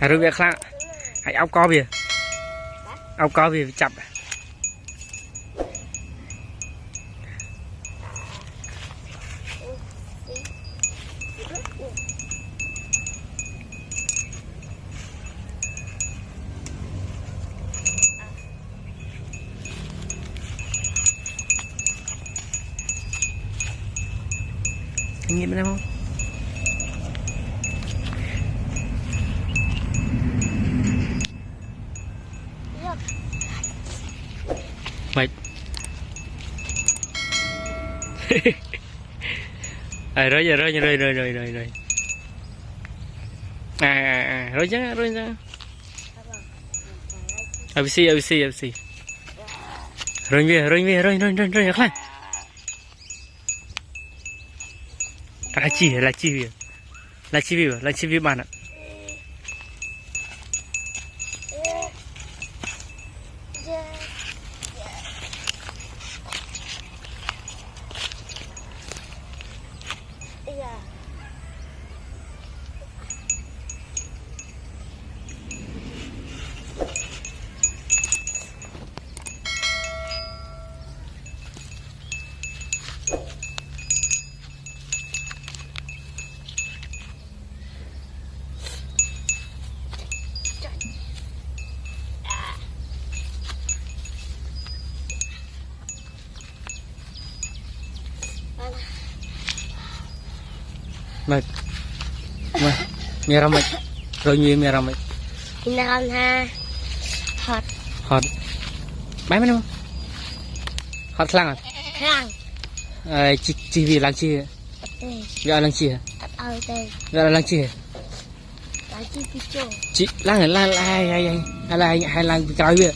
rồi việc khác hãy áo co bìa chập anh nghiệm em không mày rồi rồi chứ ABC rồi khác là chi bạn ạ mày mày rồi nhiều mày ra mày Inahan ha hot bái mấy không hot khlang à khang chi vì lăng chi giờ lăng chi giờ lăng chi chị lăng hay lăng cái gì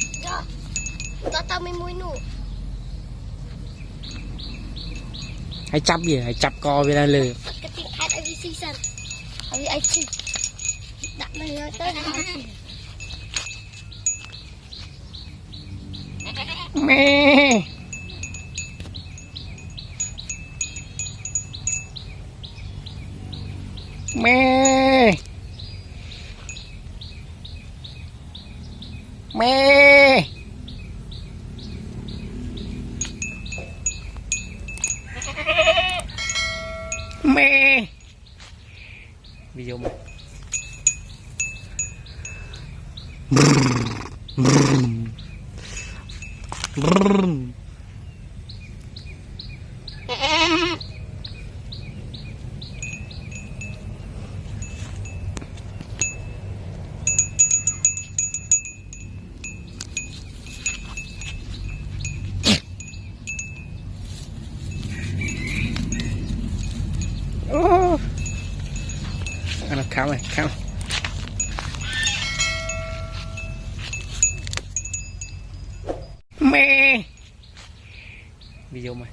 tao mới mua nụ hay chắp co về đây lừa cái tiếng hát ở vị season ở vị IT đặt mình tới mẹ video mày nó khám mẹ video mày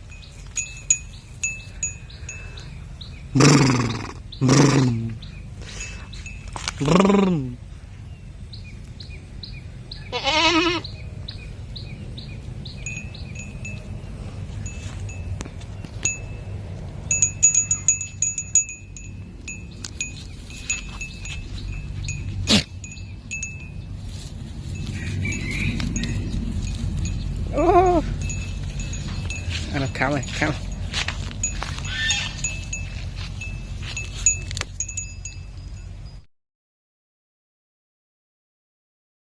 nó khám